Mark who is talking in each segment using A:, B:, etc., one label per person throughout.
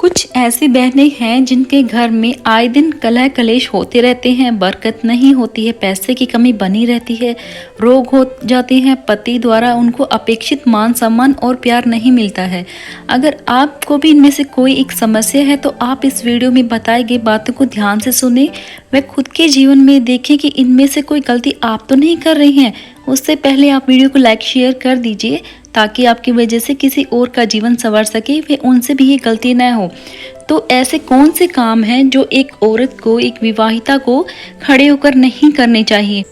A: कुछ ऐसी बहनें हैं जिनके घर में आए दिन कलह कलेश होते रहते हैं, बरकत नहीं होती है, पैसे की कमी बनी रहती है, रोग हो जाते हैं, पति द्वारा उनको अपेक्षित मान सम्मान और प्यार नहीं मिलता है। अगर आपको भी इनमें से कोई एक समस्या है तो आप इस वीडियो में बताई गई बातों को ध्यान से सुने व खुद के जीवन में देखें कि इनमें से कोई गलती आप तो नहीं कर रही हैं। उससे पहले आप वीडियो को लाइक शेयर कर दीजिए ताकि आपकी वजह से किसी और का जीवन संवर सके वे उनसे भी ये गलती न हो। तो ऐसे कौन से काम हैं जो एक औरत को, एक विवाहिता को खड़े होकर नहीं करने चाहिए?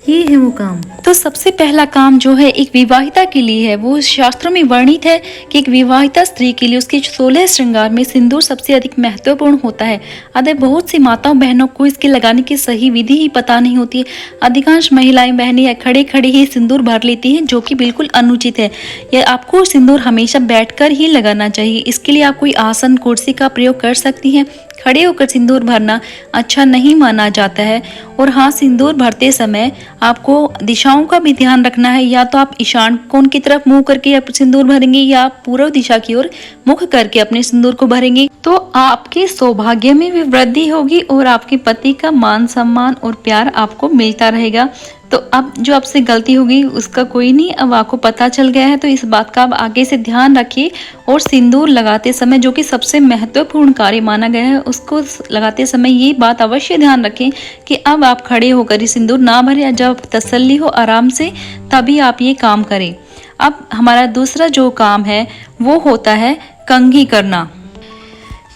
A: ये है वो काम। तो सबसे पहला काम जो है एक विवाहिता के लिए है, वो शास्त्रों में वर्णित है कि एक विवाहिता स्त्री के लिए उसके 16 श्रृंगार में सिंदूर सबसे अधिक महत्वपूर्ण होता है। अतः बहुत सी माताओं बहनों को इसके लगाने की सही विधि ही पता नहीं होती है। अधिकांश महिलाएं बहनें खड़े खड़े ही सिंदूर भर लेती हैं, जो कि बिल्कुल अनुचित है। यह आपको सिंदूर हमेशा बैठकर ही लगाना चाहिए। इसके लिए आप कोई आसन, कुर्सी का प्रयोग कर सकती हैं। खड़े होकर सिंदूर भरना अच्छा नहीं माना जाता है। और हाँ, सिंदूर भरते समय आपको दिशाओं का भी ध्यान रखना है। या तो आप ईशान कोण की तरफ मुंह करके सिंदूर भरेंगे या पूर्व दिशा की ओर मुख करके अपने सिंदूर को भरेंगे, तो आपके सौभाग्य में भी वृद्धि होगी और आपके पति का मान सम्मान और प्यार आपको मिलता रहेगा। तो अब जो आपसे गलती होगी उसका कोई नहीं, अब आपको पता चल गया है, तो इस बात का आप आगे से ध्यान रखिए। और सिंदूर लगाते समय, जो कि सबसे महत्वपूर्ण कार्य माना गया है, उसको लगाते समय ये बात अवश्य ध्यान रखें कि अब आप खड़े होकर ही सिंदूर ना भरें। जब तसल्ली हो आराम से तभी आप ये काम करें। अब हमारा दूसरा जो काम है वो होता है कंघी करना।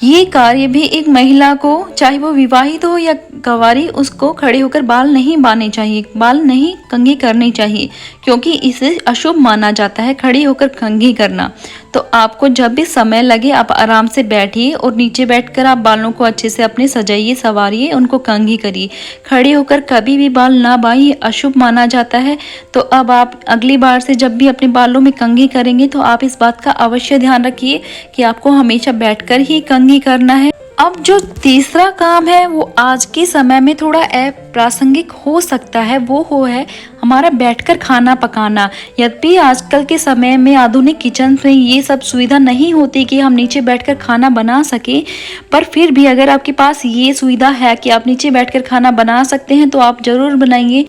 A: ये कार्य भी एक महिला को, चाहे वो विवाहित हो या गंवारी, उसको खड़े होकर बाल नहीं बांधने चाहिए, बाल नहीं कंघी करनी चाहिए, क्योंकि इसे अशुभ माना जाता है खड़ी होकर कंघी करना। तो आपको जब भी समय लगे आप आराम से बैठिए और नीचे बैठकर आप बालों को अच्छे से अपने सजाइए, संवारिए, उनको कंघी करिए। खड़े होकर कभी भी बाल ना बांधिए, अशुभ माना जाता है। तो अब आप अगली बार से जब भी अपने बालों में कंघी करेंगे तो आप इस बात का अवश्य ध्यान रखिए कि आपको हमेशा बैठकर ही कंघी करना है। अब जो तीसरा काम है वो आज के समय में थोड़ा अप्रासंगिक हो सकता है, वो है हमारा बैठकर खाना पकाना। यद्यपि आजकल के समय में आधुनिक किचन में ये सब सुविधा नहीं होती कि हम नीचे बैठकर खाना बना सके, पर फिर भी अगर आपके पास ये सुविधा है कि आप नीचे बैठकर खाना बना सकते हैं तो आप जरूर बनाइए।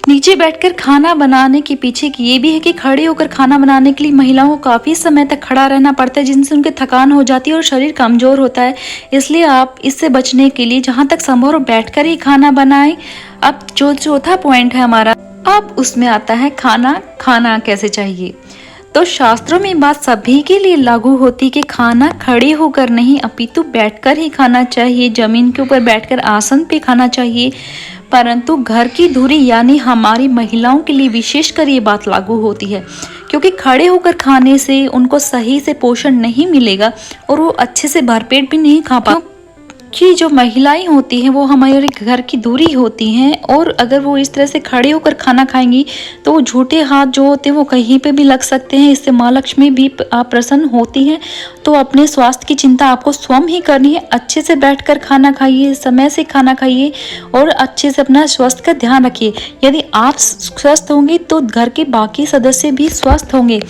A: नीचे बैठकर खाना बनाने के पीछे की ये भी है कि खड़े होकर खाना बनाने के लिए महिलाओं को काफ़ी समय तक खड़ा रहना पड़ता है, जिनसे उनकी थकान हो जाती है और शरीर कमज़ोर होता है। इसलिए आप इससे बचने के लिए जहाँ तक संभव हो बैठकर ही खाना बनाएं। अब जो चौथा पॉइंट है हमारा, अब उसमें आता है खाना कैसे चाहिए। तो शास्त्रों में बात सभी के लिए लागू होती है कि खाना खड़े होकर नहीं अपितु बैठकर ही खाना चाहिए। जमीन के ऊपर बैठकर आसन पे खाना चाहिए। परंतु घर की धुरी यानी हमारी महिलाओं के लिए विशेषकर ये बात लागू होती है, क्योंकि खड़े होकर खाने से उनको सही से पोषण नहीं मिलेगा और वो अच्छे से भरपेट भी नहीं खा पाते। कि जो महिलाएं होती हैं वो हमारे घर की दूरी होती हैं, और अगर वो इस तरह से खड़े होकर खाना खाएंगी तो वो झूठे हाथ जो होते हैं वो कहीं पे भी लग सकते हैं। इससे माँ लक्ष्मी भी अप्रसन्न होती हैं। तो अपने स्वास्थ्य की चिंता आपको स्वयं ही करनी है। अच्छे से बैठकर खाना खाइए, समय से खाना खाइए और अच्छे से अपना स्वास्थ्य का ध्यान रखिए। यदि आप स्वस्थ होंगे तो घर के बाकी सदस्य भी स्वस्थ होंगे।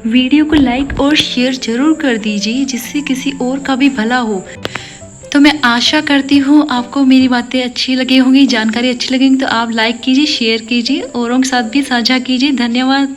A: वीडियो को लाइक और शेयर जरूर कर दीजिए जिससे किसी और का भी भला हो। तो मैं आशा करती हूँ आपको मेरी बातें अच्छी लगी होंगी, जानकारी अच्छी लगेगी, तो आप लाइक कीजिए, शेयर कीजिए, औरों के साथ भी साझा कीजिए। धन्यवाद।